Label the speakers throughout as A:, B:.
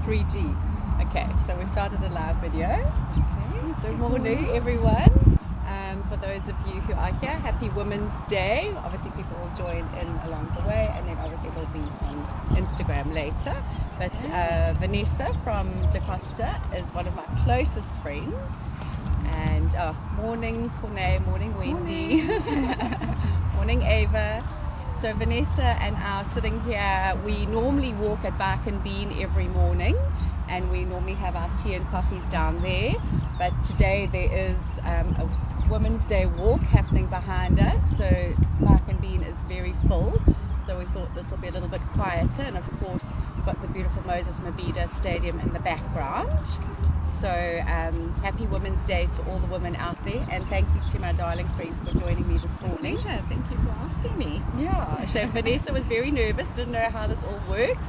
A: 3G. Okay, so we started a live video. Okay, so morning everyone. For those of you who are here, happy Women's Day. Obviously people will join in along the way, and then obviously we'll be on Instagram later. But Vanessa from COSTA is one of my closest friends. And morning Corne, morning Wendy, morning Ava. So Vanessa and I are sitting here. We normally walk at Bike and Bean every morning, and we normally have our tea and coffees down there. But today there is a Women's Day walk happening behind us, so Bike and Bean is very full. So we thought this will be a little bit quieter, and of course we've got the beautiful Moses Mabhida Stadium in the background. So happy Women's Day to all the women out there, and thank you to my darling friend for joining me this morning.
B: Pleasure. Thank you for asking me.
A: Yeah, so Vanessa was very nervous, didn't know how this all works,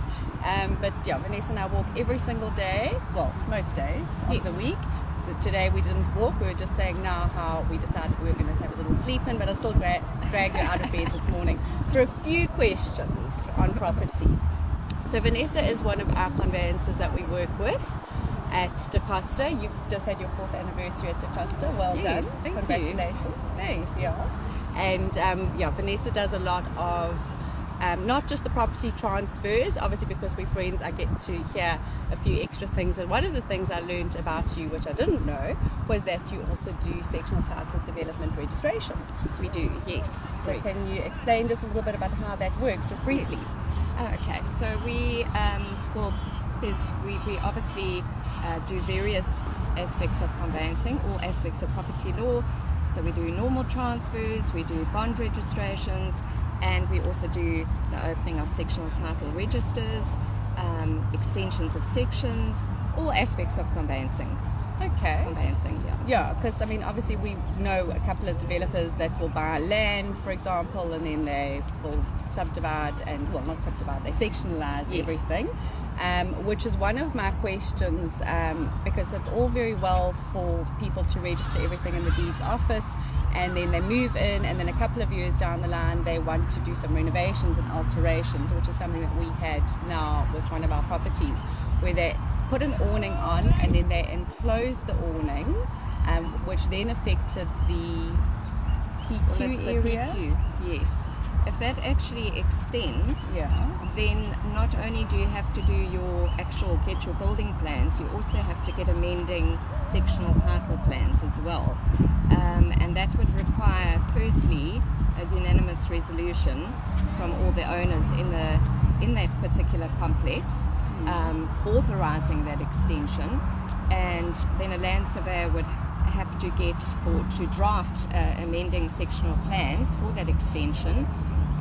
A: but yeah, Vanessa and I walk every single day, well, most days of the week. Today we didn't walk, we were just saying now how we decided we were going to have a little sleep in, but I still drag you out of bed this morning for a few questions on property. So Vanessa is one of our conveyancers that we work with at COSTA. You've just had your 4th anniversary at COSTA. Well
B: yes,
A: done.
B: Thank
A: Congratulations.
B: You. Thanks.
A: Yeah. And Vanessa does a lot of not just the property transfers, obviously because we're friends I get to hear a few extra things, and one of the things I learned about you, which I didn't know, was that you also do sectional title development registrations.
B: We do, yes.
A: So can you explain just a little bit about how that works, just briefly?
B: Yes. Okay, so we obviously do various aspects of conveyancing, all aspects of property law. So we do normal transfers, we do bond registrations, and we also do the opening of sectional title registers, extensions of sections, all aspects of conveyancing.
A: Okay.
B: Conveyancing, yeah.
A: Yeah, because I mean, obviously we know a couple of developers that will buy land, for example, and then they will subdivide and, well, not subdivide, they sectionalize everything, which is one of my questions, because it's all very well for people to register everything in the deeds office, and then they move in, and then a couple of years down the line they want to do some renovations and alterations, which is something that we had now with one of our properties, where they put an awning on and then they enclosed the awning, which then affected the PQ area.
B: PQ, yes. If that actually extends, then not only do you have to get your building plans, you also have to get amending sectional title plans as well. And that would require, firstly, a unanimous resolution from all the owners in that particular complex, authorizing that extension, and then a land surveyor would have to draft amending sectional plans for that extension,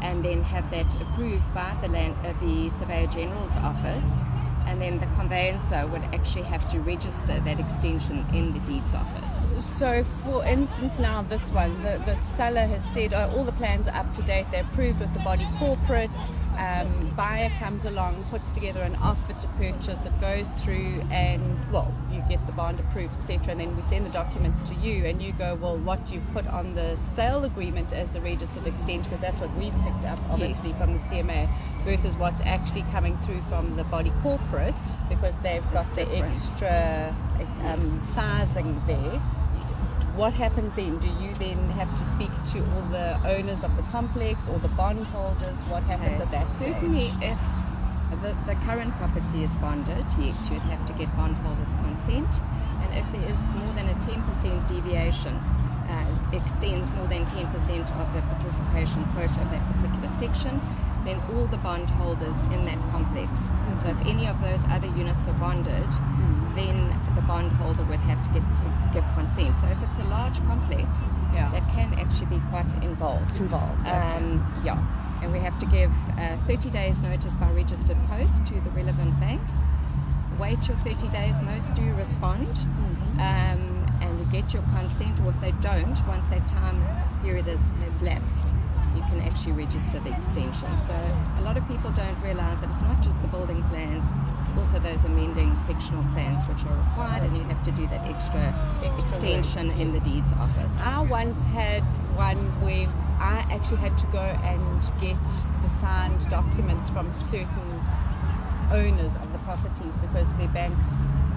B: and then have that approved by the Surveyor General's office, and then the conveyancer would actually have to register that extension in the deeds office.
A: So for instance now this one, the seller has said all the plans are up to date, they're approved with the body corporate, buyer comes along, puts together an offer to purchase, it goes through, and well, you get the bond approved, etc., and then we send the documents to you, and you go, well, what you've put on the sale agreement as the registered extension, because that's what we've picked up obviously from the CMA, versus what's actually coming through from the body corporate, because they've got the extra sizing there. What happens then? Do you then have to speak to all the owners of the complex or the bondholders? What happens at that stage?
B: Certainly, if the current property is bonded, yes, you'd have to get bondholders' consent. And if there is more than a 10% deviation, extends more than 10% of the participation quota of that particular section, then all the bondholders in that complex. So if any of those other units are bonded, then the bondholder would have to give consent. So if it's a large complex, that can actually be quite involved.
A: Okay.
B: And we have to give 30 days notice by registered post to the relevant banks. Wait your 30 days, most do respond, and you get your consent, or if they don't, once that time period has lapsed, you can actually register the extension. So a lot of people don't realize that it's not just the building plans, it's also those amending sectional plans which are required, and you have to do that extra extension in the deeds office.
A: I once had one where I actually had to go and get the signed documents from certain owners of the properties, because their banks,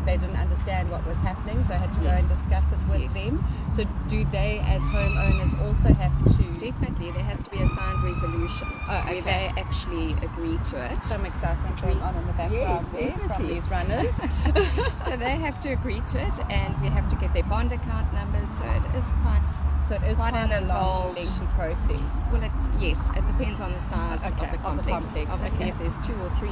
A: they didn't understand what was happening, so I had to go and discuss it with them. So do they, as homeowners, also have to?
B: Definitely, there has to be a signed resolution where they actually agree to it.
A: Some excitement going on in the background from these runners.
B: So they have to agree to it, and we have to get their bond account numbers. So it is quite
A: a long, lengthy process.
B: Well, it depends on the size of the complex. Obviously, if there's 2 or 3,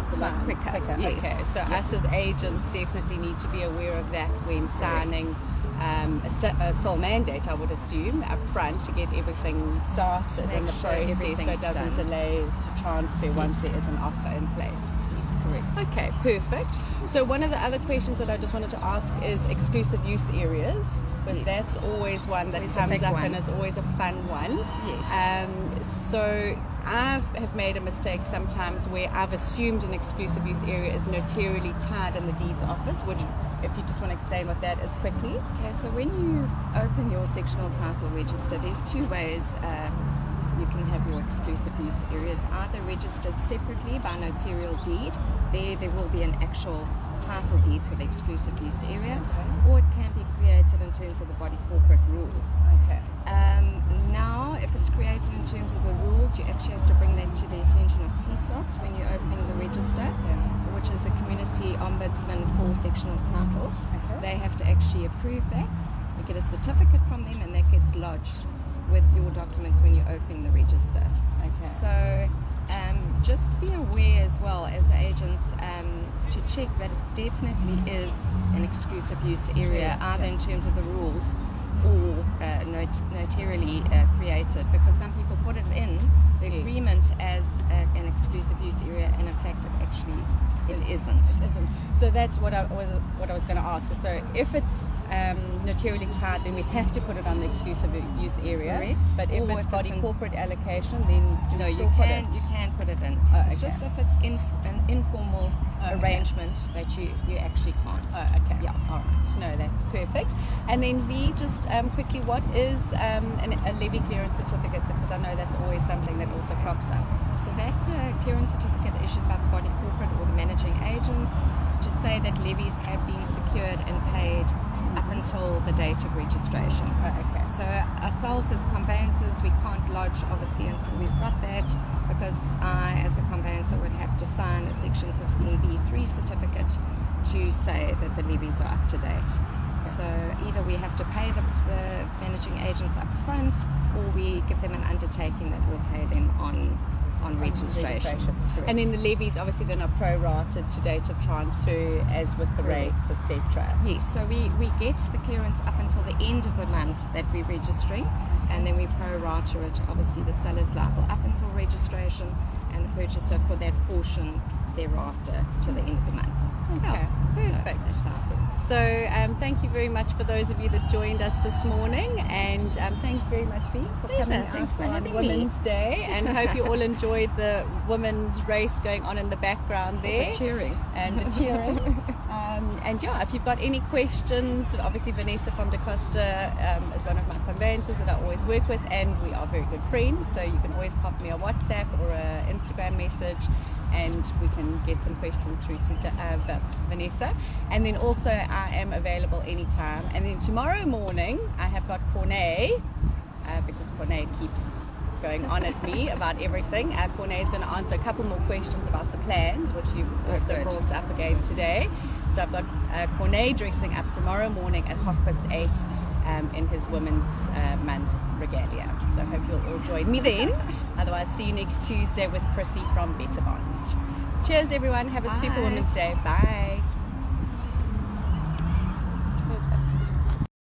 B: it's a lot quicker. Yes.
A: Okay, so us as agents definitely need to be aware of that when signing a sole mandate, I would assume, up front to get everything started in the process, so it doesn't delay the transfer once there is an offer in place.
B: Yes, correct.
A: Okay, perfect. So one of the other questions that I just wanted to ask is exclusive use areas, because that's always one that comes up and is always a fun one.
B: Yes.
A: So I have made a mistake sometimes where I've assumed an exclusive use area is notarially tied in the deeds office, which, if you just want to explain what that is quickly.
B: Okay, so when you open your sectional title register, there's 2 ways you can have your exclusive use areas, either registered separately by notarial deed. There will be an actual title deed for the exclusive use area, or it can be created in terms of the body corporate rules. Now, if it's created in terms of the rules, you actually have to bring that to the attention of CSOS when you're opening the register, which is the Community Ombudsman for Sectional Title. They have to actually approve that. You get a certificate from them, and that gets lodged with your documents when you're opening the register. So just be aware as well as agents to check that it definitely is an exclusive use area, either in terms of the rules or notarially created, because some people put it in the agreement as an exclusive use area, and in fact it isn't.
A: So that's what I was going to ask. So if it's notarially tied, then we have to put it on the exclusive use area.
B: Correct.
A: But if it's body corporate allocation, then
B: you can put it in. It's just if it's an informal arrangement that you actually can't.
A: Yeah. All right. No, that's perfect. And then V, just quickly, what is a levy clearance certificate? Because I know that's always something that also crops up.
B: So that's a clearance certificate issued by the body corporate or the managing agents to say that levies have been secured and paid up until the date of registration. So ourselves as conveyancers, we can't lodge obviously until we've got that, because I as a conveyancer would have to sign a section 15B3 certificate to say that the levies are up to date. So either we have to pay the managing agents up front, or we give them an undertaking that we'll pay them on registration.
A: And then the levies, obviously, they're not prorated to date of transfer as with the rates, etc.
B: Yes, so we get the clearance up until the end of the month that we're registering, and then we prorate it. Obviously, the seller's liable up until registration, and the purchaser for that portion thereafter to the end of the month.
A: Okay, perfect. So thank you very much for those of you that joined us this morning, and thanks very much, V, for coming out on Women's Day, and hope you all enjoyed the women's race going on in the background there.
B: The cheering.
A: And the cheering. And yeah, if you've got any questions, obviously Vanessa from COSTA is one of my conveyancers that I always work with, and we are very good friends, so you can always pop me a WhatsApp or an Instagram message, and we can get some questions through to Vanessa. And then also I am available anytime. And then tomorrow morning I have got Cornay, because Cornay keeps going on at me about everything. Cornay is going to answer a couple more questions about the plans, which you've also brought up again today. So I've got Cornay dressing up tomorrow morning at 8:30 in his Women's Month regalia. So I hope you'll all join me then. Otherwise, see you next Tuesday with Prissy from Better Bond. Cheers, everyone. Have a super Women's Day. Bye.